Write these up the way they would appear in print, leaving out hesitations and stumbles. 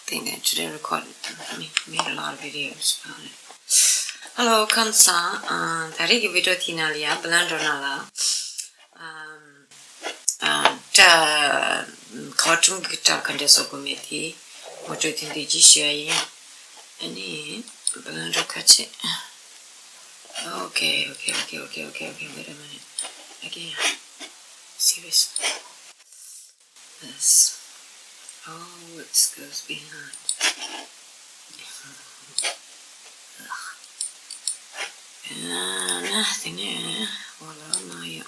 thing that today recorded. Made a lot of videos about it. Hello, Kansa. Tari video tinalia, Blandonala. Cartoon guitar condeso committee. What do you think the G any Blando catch it? Okay. Wait a minute. Again. Serious. This. Oh, it goes behind. Nothing there. Voila, my.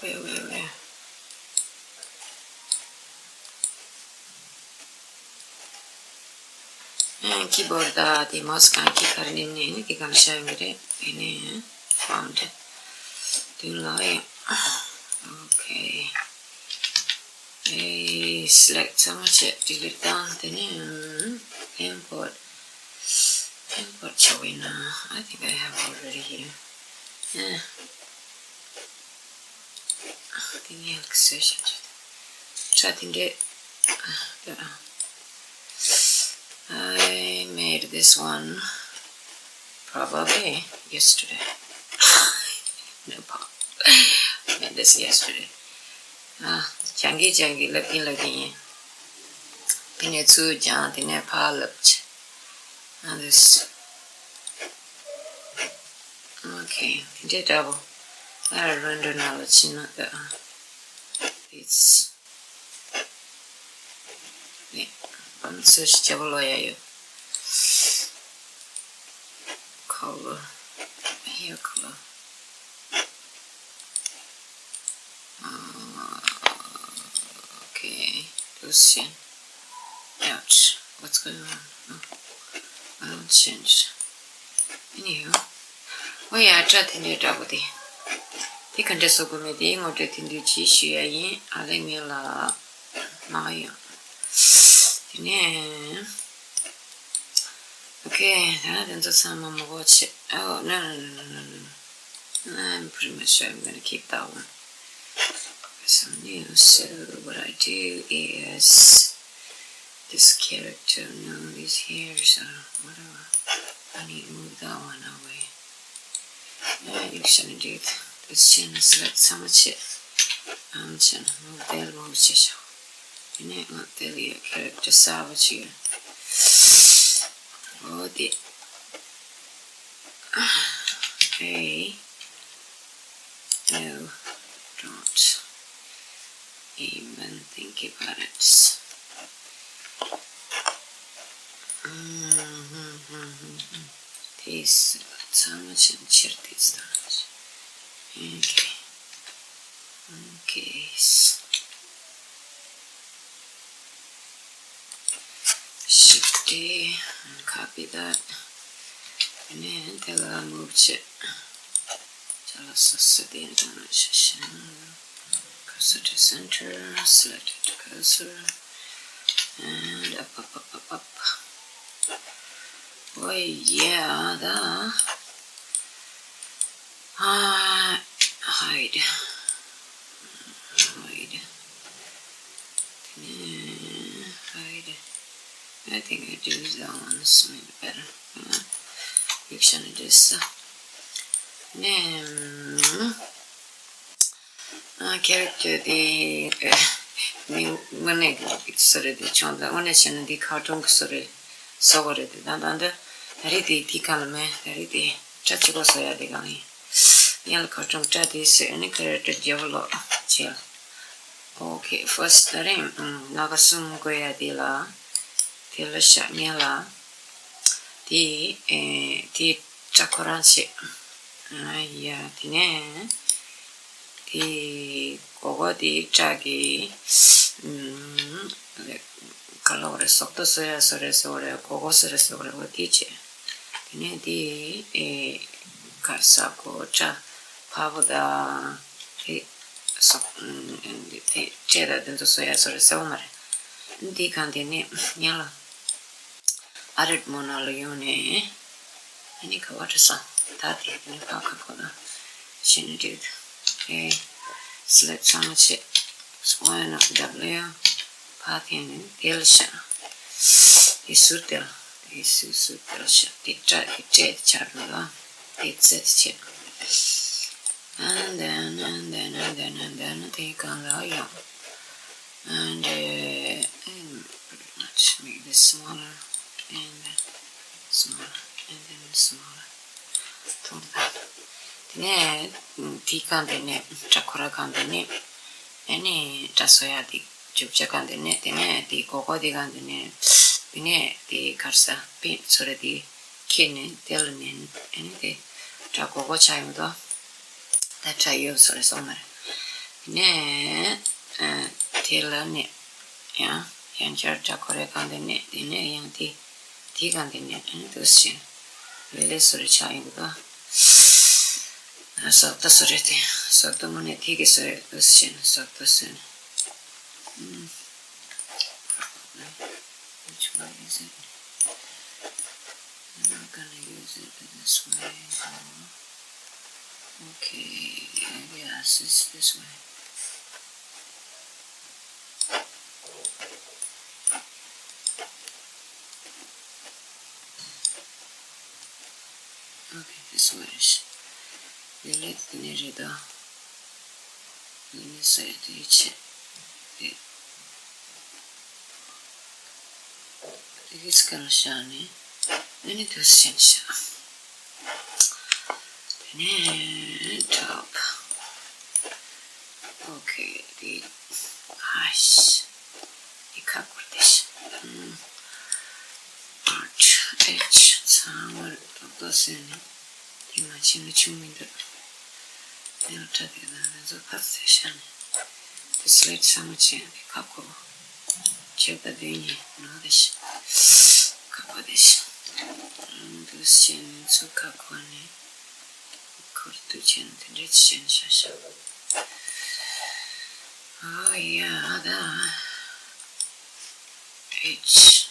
Where? And keyboard the mouse can keep her in the can shine it in found it. Do lie. Okay. Select so much it, delete down the name. Import showing I think I have already here. Yeah. The exertion. Chatting it. I made this one probably yesterday. No problem. Made this yesterday. Jangi, looking. Pinetsu Jan, the Nepal lipch. And this. Okay, did double. I render knowledge, not the. It's. Yeah. I'm search Javaloya. Color. Hair color. Okay. Lucian. Ouch. What's going on? I don't change. Anywho. Oh yeah, I tried to do double D. They can just go with the English in the Chishi. I think me la Maya. Yeah. Okay, that ends some I'm watch it. Oh no. I'm pretty much sure I'm gonna keep that one. Some news. So what I do is this character, these hairs or whatever. I need to move that one away. Yeah, you shouldn't do it. This chin select so much it. Chin move there, move it. You need not tell you character savage here. Oh dear. Hey. No, don't even think about it. This so much and cheer this down. Okay. Shift D and copy that. And then tell I move it. Cursor to center, select it to cursor, and up. Oh yeah, the hide. I think I do that one. It's maybe better. You can do this. Character the when I started the channel, when I channel the cartoon story, so what it and under the Tikalme, the Chachigo Soya de Gani. Yellow cartoon chat is any character Javalo chill. Okay, first the ring Nagasum Goya de la Shanyala the Chakoranshi. Yeah, the Gogo di Jagi Calore sotto soya sore Gogo sore what teach the Karsako cha Pavoda the Cheddar dentro soya sore somare di cantine Yala added monolione any Kawatasa. That in the pocket for the shiny dude. Okay, select so much it. So one of W, path in Ilsha. di surtel di surtel sha di jet charlo di set and then they can go young and let's make this smaller and then smaller and then smaller ne ti kande ne chakura kande ne ene tasoya di jukcha kande ne tene di koko di kande ne ne di karsa pin sore di kine delne ene di chakoko chayudo da chayo sore somare ne tela ne ya yanchar chakore kande ne ne yang ti kande ne ene dosin lele sore chayudo sotto sorete sotto moneti che sore dosin sotto sen which way is it? I'm not gonna use it this way. Okay, yes, it's this way. Okay, this way is. Let the nerida. Let me say it each. It's gonna shine. Then it was sense. Top. Okay, the ice. The cup with this. Arch, edge, somewhere of those in the machine which you mean that they'll tell you that there's a position. The slate sandwich and the cup of check the beanie, no, this cup of this. And the shin, so cup one. Cortuchin, the rich shin, oh, yeah, the H,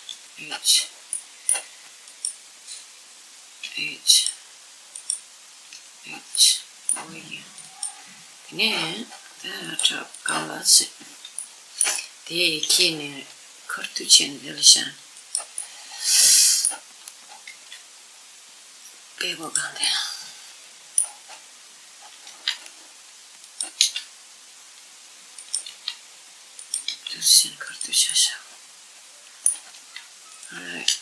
oh, yeah. Yeah, the top colors. The keen Cortuchin, Delishan. People gone there. Sin cartuchas. Alright.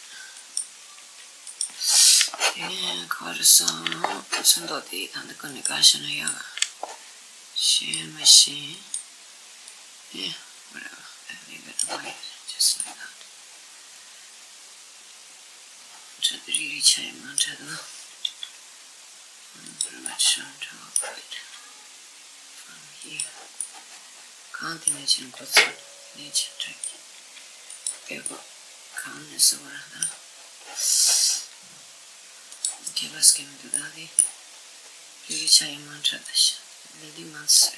Yeah, corazón. Son doti tanto connection yaga. Share machine. Yeah, whatever. I leave it away. Just like that. Try to really change my tether. Pretty much on top of it. From here. Continuation question. Nature trick. People calmness over that. Give us game to daddy. Really try a mantra. Lady monster.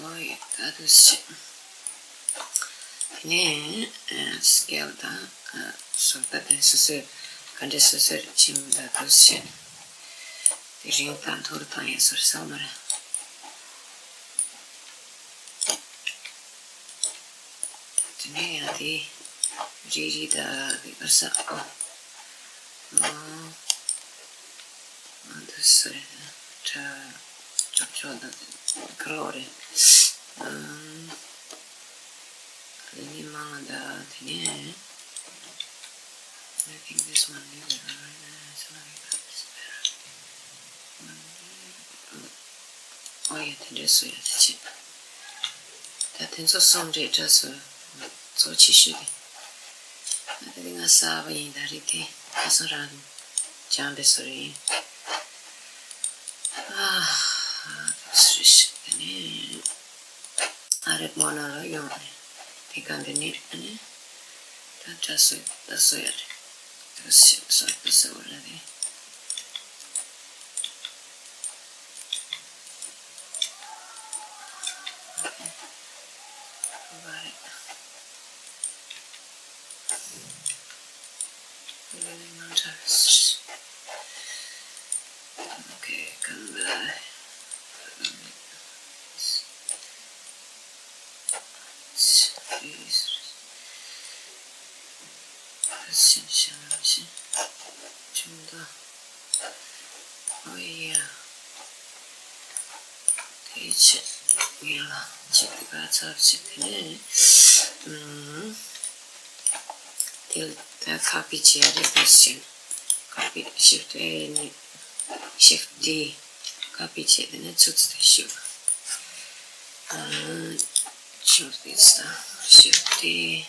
Oh, yeah, that was shit. Yeah, scale that. So that is a condensed chim that was shit. The ring plant or tires or summer. Yeah, the really the person. This the colore. L'animale da tenere. I think this one is better. Oh yeah, this way the chip. That is also just so cheap. I think I saw in that it was around Jambe sorry. This is I read one of your take on the need and that just that's it. So this already. Got it. Really matters. Okay, come back. 좀 더 오히려 대체 위라 지가 잡지는 the copy question copy shift A shift D copy check suits the shoe choose this shift D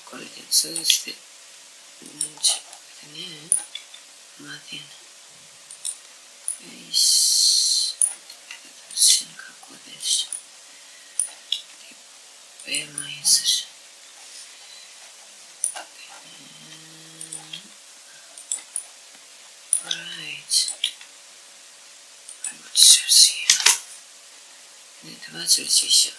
これでそうしてMartin is Shinkaku desu. Where my answer? Alright. I would see. It was a decision.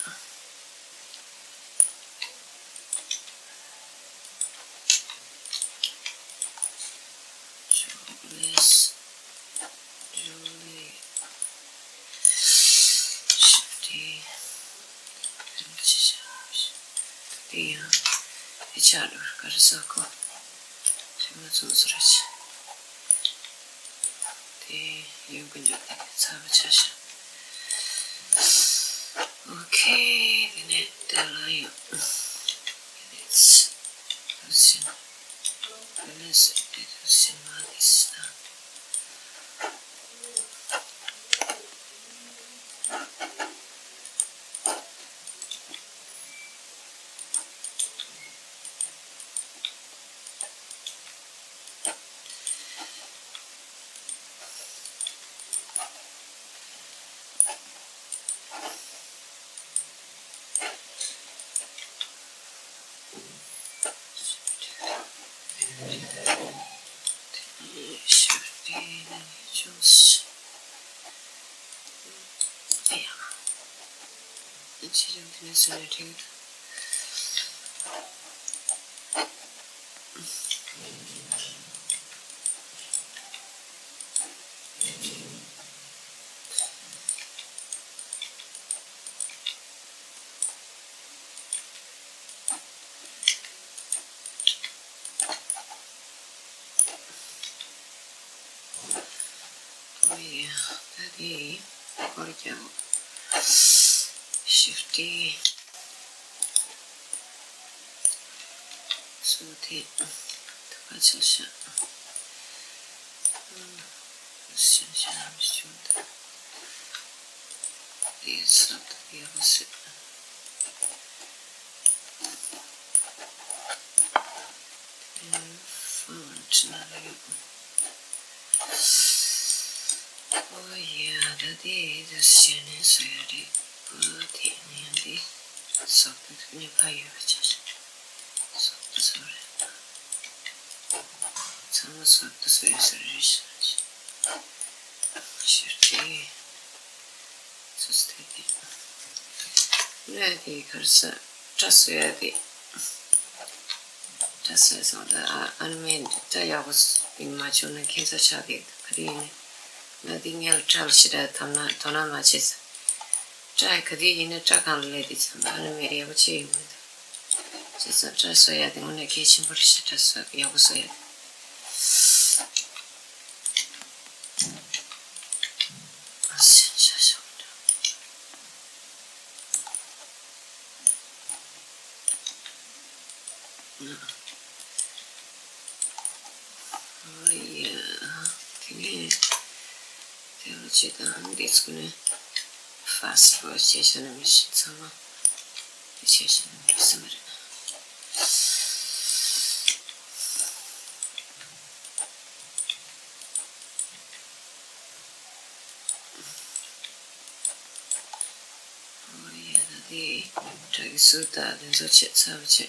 Чалур, карсако. Симацун срач. Ты югунjuk сабачаш. Okay, the net line. It's sin. It's sin madis. Solitude. Oh yeah, tadi kerja shifty. Suti takacılışa şunda bir saat yapısı fonçları o ya de seni söyle bu dinlendi sohbet günü paylaşacağız. Sorry. Someone swapped the space research. Shifty. Sustain. Ready, Karsa. Just ready. Just as on the anime, I was in my children, Kinsa Chadi, Kadine. Nothing else, Charles should have Tona matches. Try Kadine, a track on ladies, and anime of achievement. Just so I think on the kitchen for just I was saying. Oh yeah, it's gonna fast for station mission summer. Station summer. The Tragisuta, then so chet savage.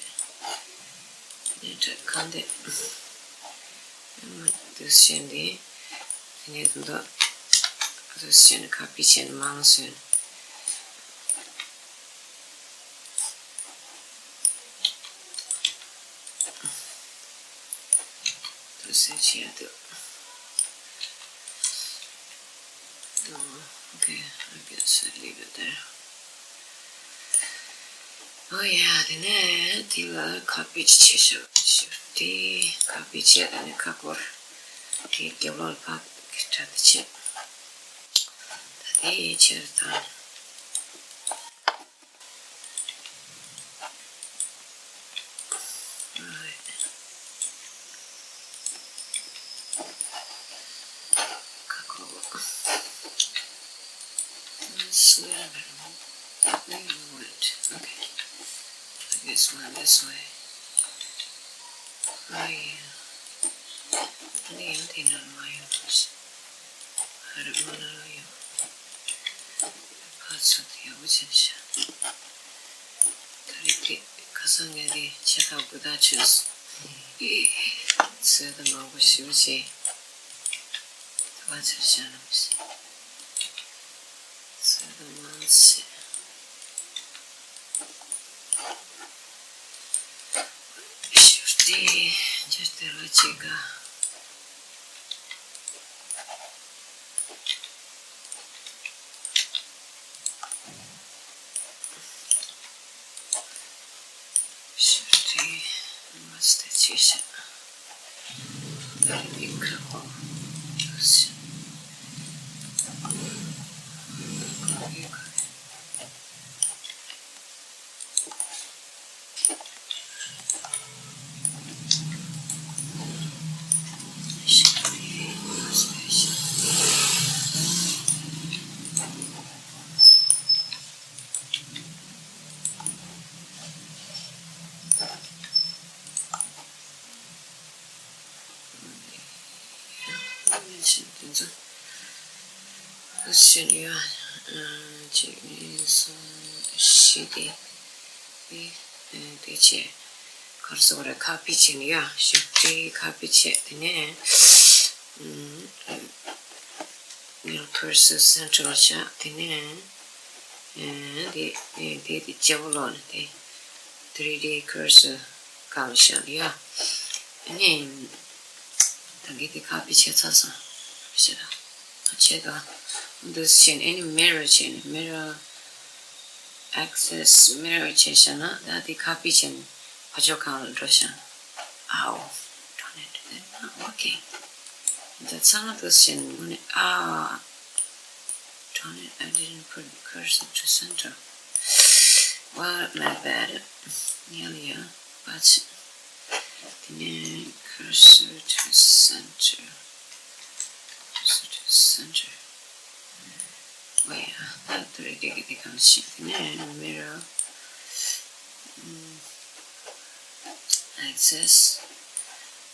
Then Tracande. This shandy. Then you do the shin capiche and monsoon. To say she had to. Okay, I guess I leave it there. Oh yeah, then the copy chisel. The copy chet and the cockle. The double pop to the chip. The chilton. Right. Cockle. Let's let it. Where you went? Okay. I guess one this way. Oh yeah. The empty on my house. I don't want to know you. Parts of the ocean. Tariki Kasangari check out with Dutchess. So the mom was she what's her channels? So the months shifty just the chica. Shifty what's the chisel? Very big couple. Australia, Chinese, Shitty, the chair. Corsora copy chin, yeah, shifty copy chat, the middle cursor central chat, the javelin, the 3D cursor combination, yeah. And then the copy chat also. Check this chain, any mirror chain, mirror access mirror chain, that the copy chain, Pajokan Russian. Ow, darn it, they're not working. That's another chain. Darn it, I didn't put cursor to center. Well, my bad. Nearly, but the cursor to center. Cursor to center. Where that 3D comes mirror access.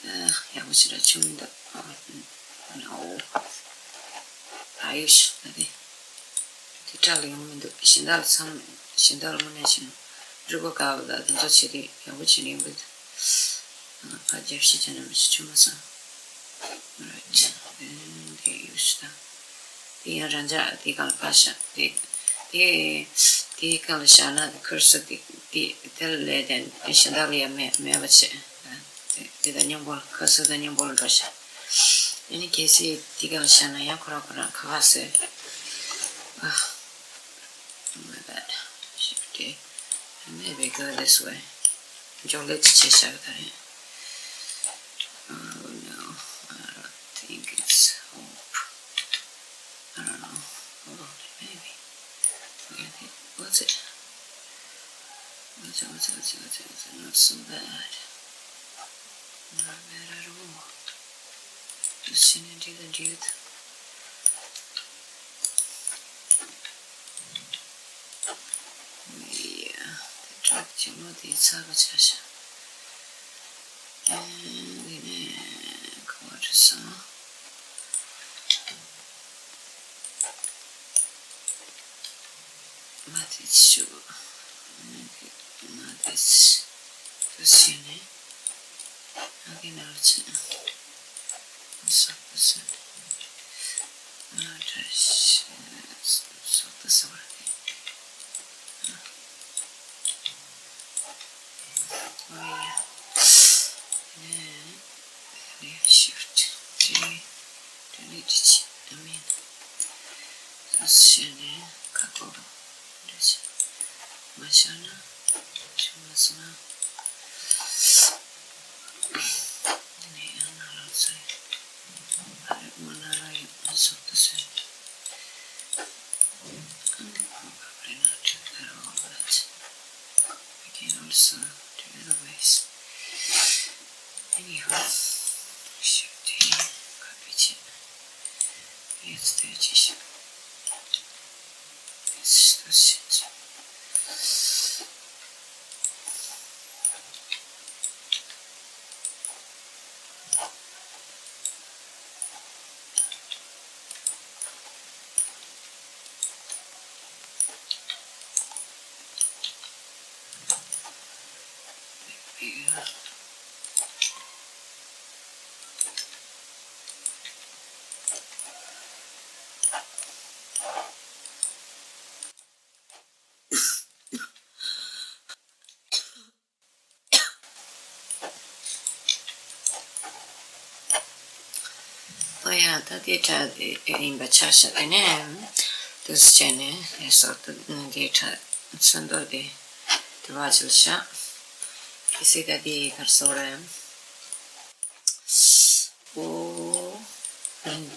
Yeah, we should have tuned up. No, Ayush, the telling him the Shindal some Shindal Munation. Drugoka, that the city, which name with Pajak Shitan and Chumasa. Right, then they used that. The Ranja, the Kalpasha, the Kalashana, the curse of the Teled and Shandalia Mavache, the Nyambol, curse of the Nyambol Russia. In any case, the Kalashana Yakura Kavase. My bad. Shifty. Maybe go this way. Joe, let's chase out that. Oh no, I don't think it's hope. I don't know. Hold on, maybe. What's it? What's it? Not so bad. Not bad at all. Just into the dude. Yeah, the truck the Savage. And then quarter saw. But it's sure. Not this person. Again, also. So this shift delete. I mean, that's couple. Mashana. Probably not at all, but I can also do otherwise. Anyhow, shifting, copy it. Yes, there is. It's the shit. Yeah. Oh yeah, that data in Bachasha and this channel is sort of data Sundo de Vajusha. You see that the Karsora oh and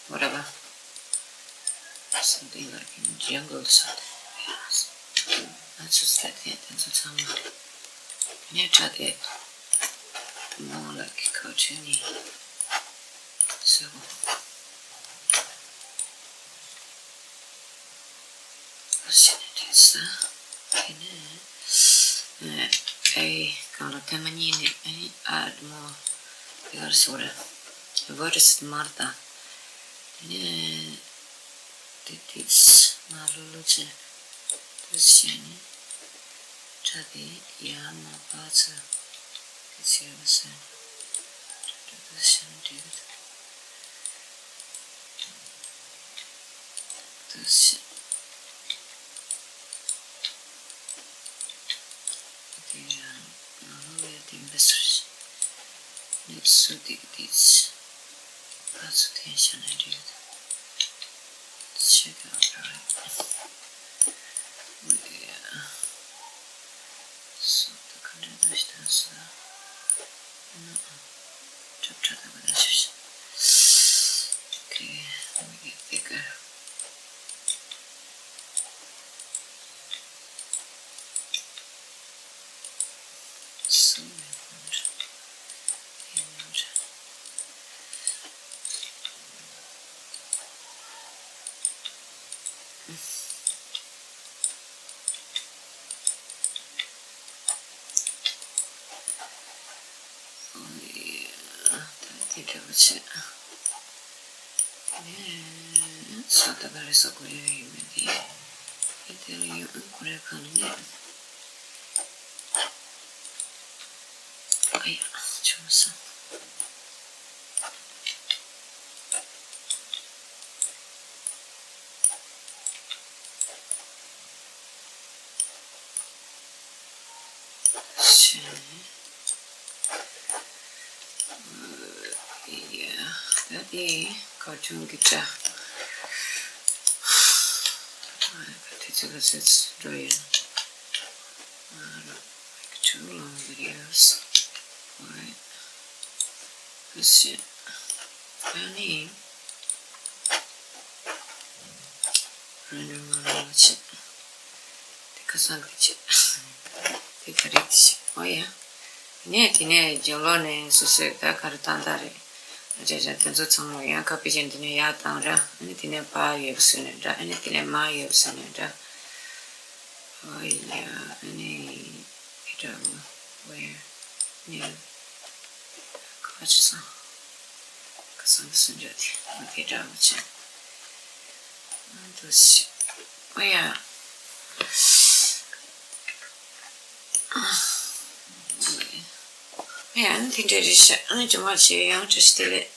whatever something like in jungle sort yes. That's just that yet and so some near it more like cartoony so it's I kalau temanya ini add more Karsora what is Marta ini titis malu lucu terus ini jadi ya baca kecil besar terus ini terus ya malu ya tim besar it's so titis baca tension I do check out right yeah so the color distance no chapter okay let me get bigger so important oh yeah I think that was it yeah so the very so good you maybe tell you correct on it oh yeah choose yeah that the cartoon guitar it's drawing like too long videos alright this shit funny random knowledge take a sandwich take a rich oh yeah ne jolone susu da kartandare aja tenzo tsomo ya kapijin dine ya tangra ani dine pa yusune da ani dine ma yusune da oh yeah ani ita where ne kachsa kasan sunjati ita uchi antos oh yeah yeah I think that is I need to watch it I'm just still it